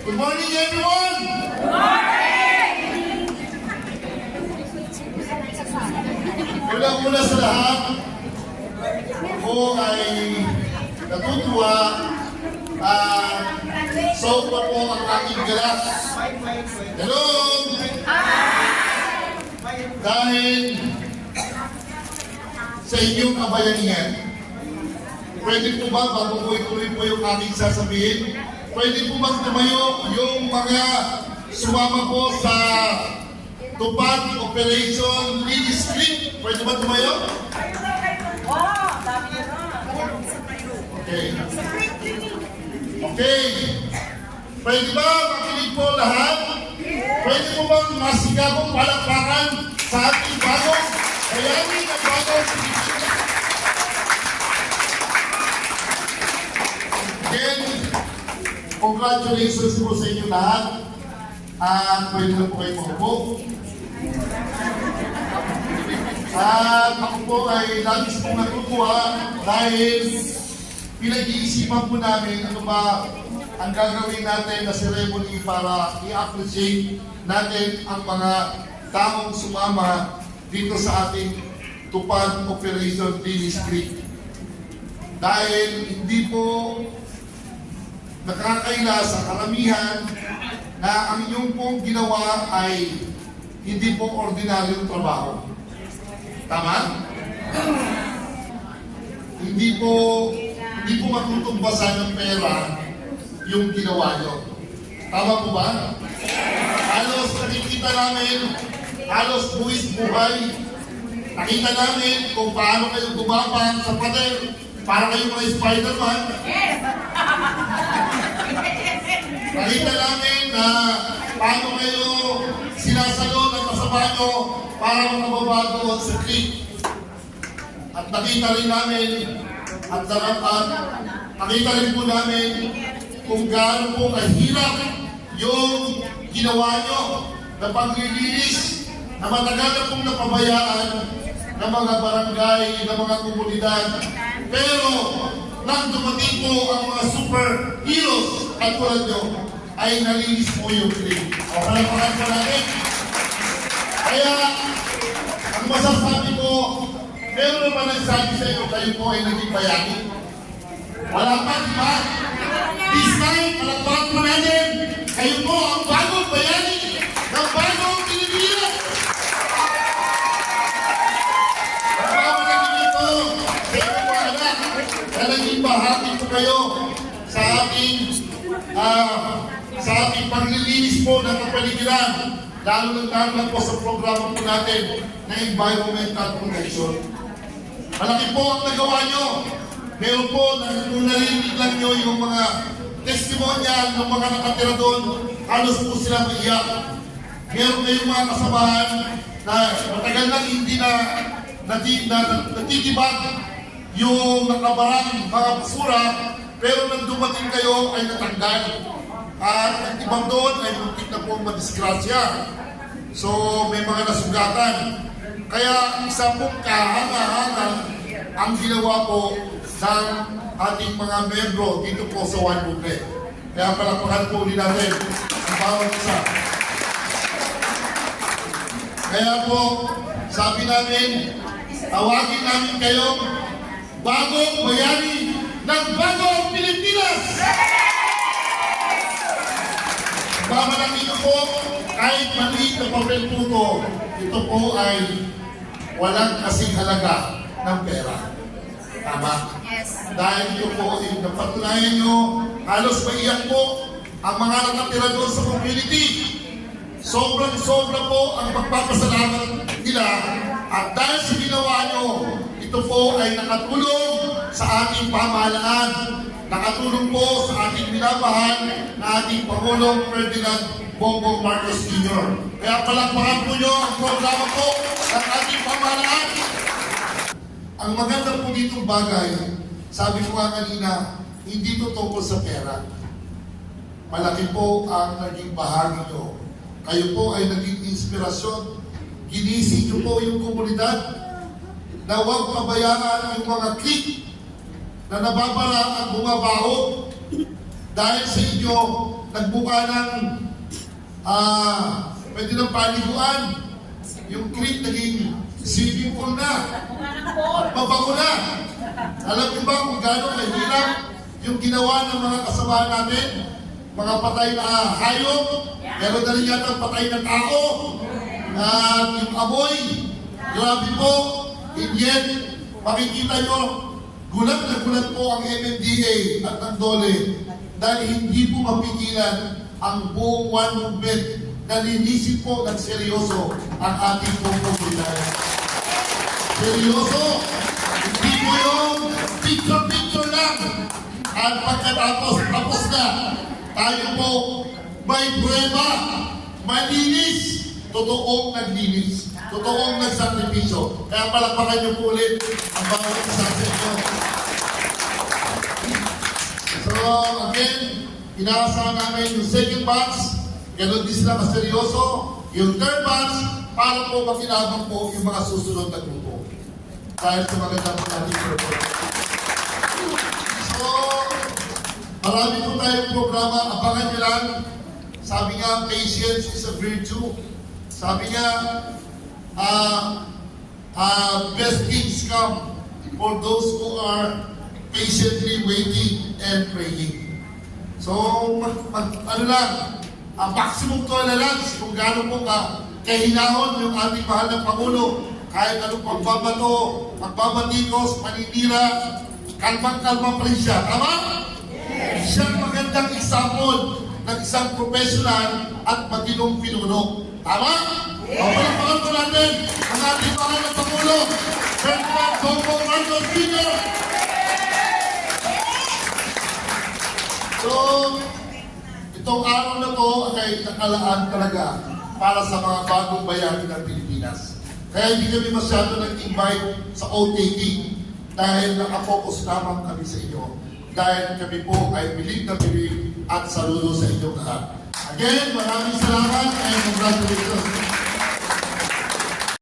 Good morning, everyone! Una-una sa lahat, ako ay natutuwa sobra po ang aking galas. Hello! Dahil sa inyong kabayanihan, pwede po ba, bago po ituloy po yung aking sasabihin, pwede po bang tumayo yung mga sumama po sa Tupad Operation Lily Street? Pwede ba tumayo? Okay. Okay. Pwede ba makinig po lahat? Pwede po bang masigabong palakpakan sa ating bagong bayani at bagong Pilipinas? Again, congratulations po sa inyo lahat. Pwede na po kayo maupo. At ako po ay labis pong natutuwa dahil pinag-iisipan po namin ano ba ang gagawin natin na ceremony para i-appreciate natin ang mga taong sumama dito sa ating Tupad Operation Lily Street. Dahil hindi po nakakaila sa karamihan na ang inyong pong ginawa ay hindi po ordinaryong trabaho. Tama? Hindi po matutugbasan ng pera yung ginawa nyo. Tama po ba? Halos nakikita namin, halos buwis buhay. Nakita namin kung paano kayo gumapang sa pader para kayo mga Spider-Man. Nakita namin na paano kayo sinasalon ang kasama nyo para makababago sa creek. At nakita rin namin at nakita rin po namin kung gaano po kahirap yung ginawa nyo na paglilinis na matagal na pong napabayaan ng mga barangay, ng mga komunidad. Pero nang dumating po ang mga superheroes at tulad nyo, ay nalinis po yung creek. O palapakan po natin. Kaya, ang masasabi ko, meron naman nagsabi sa inyo, kayo po ay naging bayani. Wala pa, di ba? This time, palapakan po natin, kayo po ang bagong bayani ng bagong Pilipinas. Pagkawa na ninyo po, sa inyo po anak, na naging bahagi po kayo sa ating paglilinis po ng kapaligiran, lalo na po sa programa po natin na environmental protection. Malaki po ang nagawa nyo. Meron po, nung narinig lang nyo yung mga testimonial ng mga nakatira doon, halos po sila maiyak. Meron kayong mga kasamahan na matagal nang hindi na natitibag yung nakabarang mga basura, pero nang dumating kayo ay natanggal. At ang ibang doon ay muntik na po madisgrasya. So may mga nasugatan. Kaya isa pong kahanga-hanga ang ginawa po ng ating mga membro dito po sa One Movement. Kaya palakpakan po ulit natin ang bawat isa. Kaya po, sabi namin, tawagin namin kayong bagong bayani ng bagong Pilipinas! Babalangin ko po, kahit maliit na papel po ito po ay walang kasing halaga ng pera. Tama? Yes. Dahil ito po, napatunayan nyo, halos maiyak po ang mga nakatira doon sa community. Sobrang-sobra po ang pagpapasalamat nila at dahil sa ginawa nyo, ito po ay nakatulong sa ating pamahalaan, nakatulong po sa ating minamahal na ating Pangulong Ferdinand Bongbong Marcos Jr. Kaya palakpakan po nyo ang programa po ng ating pamahalaan. Ang maganda po ditong bagay, sabi ko nga kanina, hindi ito tungkol sa pera. Malaki po ang naging bahagi nyo. Kayo po ay naging inspirasyon. Ginising nyo po yung komunidad na huwag pabayaan yung mga clique na nababara at bumabaho dahil sa inyo nagbuka ng pwede ng paliguan. Yung creek naging swimming pool na. At mabago na. Alam niyo ba kung gaano kahirap yung ginawa ng mga kasamahan natin? Mga patay na hayop, meron na rin yata patay na tao. At yung amoy, grabe po. And yet, makikita nyo, gulat na gulat po ang MMDA at ang DOLE dahil hindi po mapigilan ang buong one movement na linisip po ng seryoso ang ating pong komunidad. Seryoso, hindi po yung picture-picture lang. At pagkatapos, tapos na, tayo po may prueba, malinis, totoong naglinis, totoong nagsakripisyo. Kaya palakpakan niyo po ulit ang bawat isa sa inyo. So again, inaasahan namin yung second batch, ganun din sila kaseryoso. Yung third batch, para po makinabang po yung mga susunod na grupo. Dahil sa magandang po natin purpose. So, marami po tayong programa, abangan nyo lang. Sabi nga, patience is a virtue. Sabi nga, best things come for those who are patiently waiting and praying. So, ano lang, ang maximum tolerance kung gaano po kahinahon yung ating mahal ng Pangulo, kahit anong pagbabato, pagbabatikos, paninira, kalmang-kalmang pa rin siya. Tama? Yes. Siyang magandang example ng isang professional at matinong pinuno. Tama? Yes. O, palakpakan po natin ang ating mahal ng Pangulo, Ferdinand Bongbong Marcos Jr. So, itong araw na to ay nakalaan talaga para sa mga bagong bayani ng Pilipinas. Kaya hindi kami masyado nag-invite sa OTT dahil nakafocus lamang kami sa inyo. Dahil kami po ay bilib na bilib at saludo sa inyong lahat. Again, maraming salamat and congratulations.